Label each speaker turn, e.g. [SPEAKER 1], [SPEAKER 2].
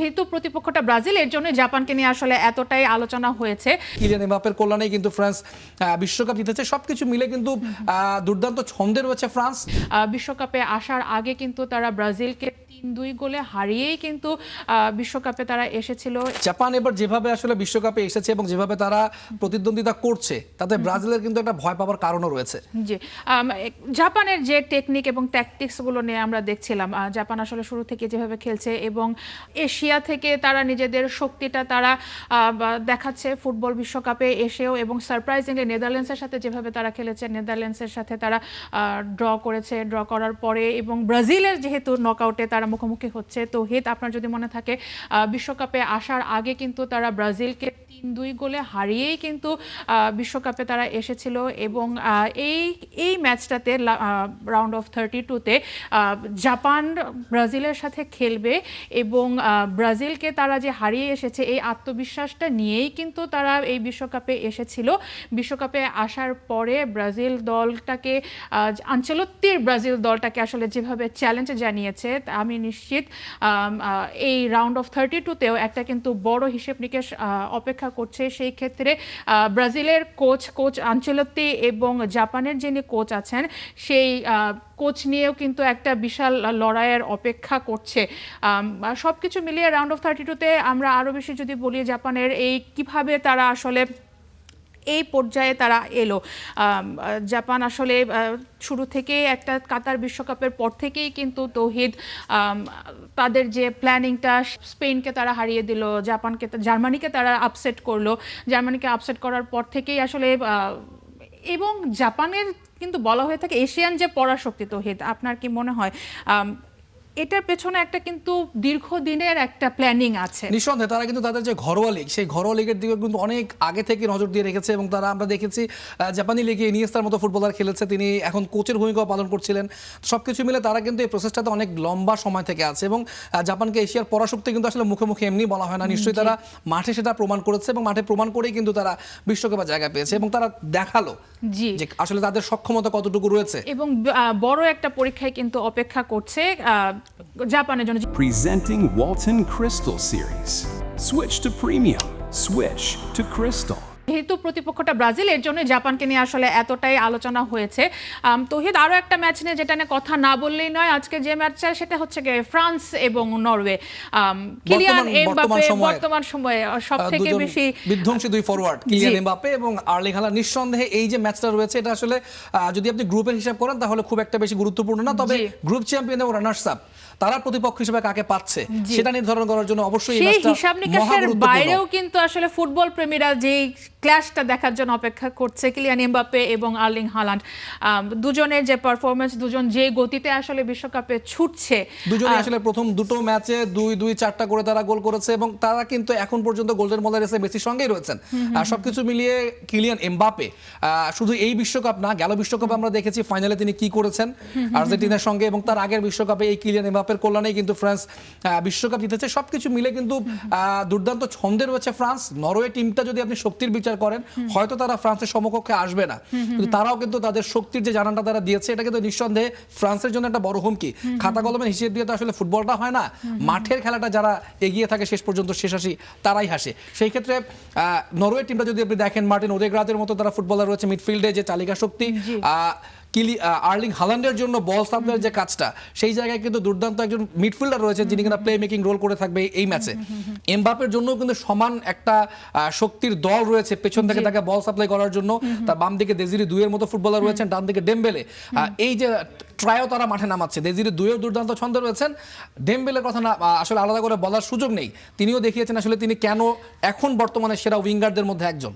[SPEAKER 1] যেহেতু প্রতিপক্ষটা ব্রাজিল, এর জন্য জাপানকে নিয়ে আসলে এতটাই আলোচনা হয়েছে।
[SPEAKER 2] কিলিয়ান এমবাপ্পের কল্যাণেই কিন্তু ফ্রান্স বিশ্বকাপ জিতেছে। সবকিছু মিলে কিন্তু দুর্দান্ত ছন্দে রয়েছে ফ্রান্স।
[SPEAKER 1] বিশ্বকাপে আসার আগে কিন্তু তারা ব্রাজিলকে 3-2 গোলে হারিয়েই কিন্তু বিশ্বকাপে তারা এসেছিল।
[SPEAKER 2] জাপান এবার যেভাবে আসলে বিশ্বকাপে এসেছে এবং যেভাবে তারা প্রতিদ্বন্দ্বিতা করছে, তাতে ব্রাজিলের কিন্তু একটা ভয় পাওয়ার কারণও রয়েছে।
[SPEAKER 1] জি, জাপানের যে টেকনিক এবং ট্যাকটিক্স গুলো নিয়ে আমরা দেখছিলাম, জাপান আসলে শুরু থেকে যেভাবে খেলছে এবং এশিয়া থেকে তারা নিজেদের শক্তিটা তারা দেখাচ্ছে ফুটবল বিশ্বকাপে এসেও, এবং সারপ্রাইজিংলি নেদারল্যান্ডসের সাথে যেভাবে তারা খেলেছে, নেদারল্যান্ডসের সাথে তারা ড্র করেছে, ড্র করার পরে এবং ব্রাজিলের যেহেতু নকআউটে তারা মুখোমুখি হচ্ছে। তো হিত, আপনার যদি মনে থাকে বিশ্বকাপে আসার আগে কিন্তু তারা ব্রাজিলকে 3-2 গোলে হারিয়েই কিন্তু বিশ্বকাপে তারা এসেছিল এবং এই ম্যাচটাতে রাউন্ড অফ 32-তে জাপান ব্রাজিলের সাথে খেলবে এবং ব্রাজিলকে তারা যে হারিয়ে এসেছে এই আত্মবিশ্বাসটা নিয়েই কিন্তু তারা এই বিশ্বকাপে এসেছিল। বিশ্বকাপে আসার পরে ব্রাজিল দলটাকে, আনচেলত্তির ব্রাজিল দলটাকে আসলে যেভাবে চ্যালেঞ্জ জানিয়েছে, আমি নিশ্চিত এই রাউন্ড অফ 32-তেও একটা কিন্তু বড় হিসেব নিকেশ অপেক্ষা করছে। সেই ক্ষেত্রে ব্রাজিলের কোচ আনচেলত্তি এবং জাপানের যিনি কোচ আছেন সেই কোচ নিয়েও কিন্তু একটা বিশাল লড়াইয়ের অপেক্ষা করছে। সব কিছু মিলিয়ে রাউন্ড অফ 32-তে আমরা আরও বেশি যদি বলি জাপানের এই কিভাবে তারা আসলে এই পর্যায়ে তারা এলো। জাপান আসলে শুরু থেকে একটা কাতার বিশ্বকাপের পর থেকেই কিন্তু তৌহিদ তাদের যে প্ল্যানিংটা, স্পেনকে তারা হারিয়ে দিল, জার্মানিকে তারা আপসেট করলো, জার্মানিকে আপসেট করার পর থেকেই আসলে, এবং জাপানের কিন্তু বলা হয়ে থাকে এশিয়ান যে পরাশক্তি। তৌহিদ, আপনার কি মনে হয় এটার পেছনে একটা কিন্তু দীর্ঘদিনের একটা প্ল্যানিং আছে?
[SPEAKER 2] নিঃসন্দেহে তারা কিন্তু তাদের যে ঘরোয়া লিগ, সেই ঘরোয়া লিগের দিকে কিন্তু অনেক আগে থেকে নজর দিয়ে রেখেছে এবং তারা, আমরা দেখেছি জাপানি লিগে ইনিয়েস্তার মতো ফুটবলার খেলেছে, তিনি এখন কোচের ভূমিকাও পালন করছিলেন। সবকিছু মিলে তারা কিন্তু এই প্রসেসটাতে অনেক লম্বা সময় থেকে আছে এবং জাপানকে এশিয়ার পরাশক্তি কিন্তু আসলে মুখে মুখে এমনি বলা হয় না, নিশ্চয়ই তারা মাঠে সেটা প্রমাণ করেছে এবং মাঠে প্রমাণ করেই কিন্তু তারা বিশ্বকাপে জায়গা পেয়েছে এবং তারা দেখালো যে আসলে তাদের সক্ষমতা কতটুকু রয়েছে
[SPEAKER 1] এবং বড় একটা পরীক্ষায় কিন্তু অপেক্ষা করছে জাপানের জন্য।
[SPEAKER 3] Presenting Walton Crystal Series. Switch to premium. Switch to Crystal.
[SPEAKER 1] যেহেতু প্রতিপক্ষটা ব্রাজিল, এর জন্য জাপানকে নিয়ে আসলে এতটাই আলোচনা হয়েছে। তৌহিদ, আরও একটা ম্যাচ নিয়ে যেটা নিয়ে কথা না বললেই নয়, আজকে যে ম্যাচটা সেটা হচ্ছে ফ্রান্স এবং নরওয়ে। কিলিয়ান এমবাপ্পে বর্তমান সময়ে সবথেকে বেশি
[SPEAKER 2] বিধ্বংসী দুই ফরওয়ার্ড, কিলিয়ান এমবাপ্পে এবং আর্লিং হালান্ড। নিঃসন্দেহে এই যে ম্যাচটা রয়েছে, এটা আসলে যদি আপনি গ্রুপের হিসাব করেন তাহলে খুব একটা বেশি গুরুত্বপূর্ণ না, তবে গ্রুপ চ্যাম্পিয়ন এবং রানার্স আপ তারা প্রতিপক্ষ হিসেবে কাকে পাচ্ছে সেটা নির্ধারণ করার জন্য অবশ্যই এই ম্যাচটা
[SPEAKER 1] হিসাব নিকাশের বাইরেও কিন্তু আসলে ফুটবল প্রেমীরা যেই ক্ল্যাশটা দেখার জন্য অপেক্ষা করছে, কিলিয়ান এমবাপ্পে এবং আর্লিং হালান্ড। দুজনের যে পারফরমেন্স, দুজন যে গতিতে আসলে বিশ্বকাপে ছুটছে,
[SPEAKER 2] দুজনে আসলে প্রথম দুটো ম্যাচে 2-4টা করে তারা গোল করেছে এবং তারা কিন্তু এখন পর্যন্ত গোল্ডেন বলের রেসে মেসির সঙ্গেই রয়েছেন। আর সবকিছু মিলিয়ে কিলিয়ান এমবাপ্পে শুধু এই বিশ্বকাপ না, গেল বিশ্বকাপে আমরা দেখেছি ফাইনালে তিনি কি করেছেন আর্জেন্টিনার সঙ্গে, এবং তার আগের বিশ্বকাপে এই কিলিয়ান এমবাপ্পের কল্যাণেই কিন্তু ফ্রান্স বিশ্বকাপ জিতেছে। সবকিছু মিলে কিন্তু দুর্দান্ত ছন্দে রয়েছে ফ্রান্স। নরওয়ে টিমটা যদি আপনি শক্তির বিচার করেন, হয়তো তারা ফ্রান্সের সমকক্ষে আসবে না, কিন্তু তারাও কিন্তু তাদের শক্তির যে জানানটা তারা দিয়েছে, এটা কিন্তু নিঃসন্দেহে ফ্রান্সের জন্য একটা বড় হুমকি। খাতা কলমের হিসেব দিয়ে তো আসলে ফুটবলটা হয় না, মাঠের খেলাটা যারা এগিয়ে থাকে শেষ পর্যন্ত, শেষ হাসি তারাই হাসে। সেই ক্ষেত্রে নরওয়ে টিমটা যদি আপনি দেখেন, মার্টিন ওদেগার্দের মতো তারা ফুটবলার রয়েছে মিডফিল্ডে, যে চালিকা শক্তি। আর্লিং হালান্ডের জন্য বল সাপ্লাইয়ের যে কাজটা, সেই জায়গায় কিন্তু দুর্দান্ত একজন মিডফিল্ডার রয়েছে যিনি কিনা প্লে মেকিং রোল করে থাকবে এই ম্যাচে। এমবাপ্পের জন্য কিন্তু সমান একটা শক্তির দল রয়েছে পেছন থেকে তাকে বল সাপ্লাই করার জন্য। তার বাম দিকে দেজিরি দুইয়ের মতো ফুটবলার রয়েছেন, ডান দিকে ডেম্বেলে। এই যে ট্রায়ও তারা মাঠে নামাচ্ছে, দেজিরি দুইয়েও দুর্দান্ত ছন্দে রয়েছেন। ডেম্বেলের কথা না আসলে আলাদা করে বলার সুযোগ নেই, তিনিও দেখিয়েছেন আসলে তিনি কেন এখন বর্তমানে সেরা উইঙ্গারদের মধ্যে একজন।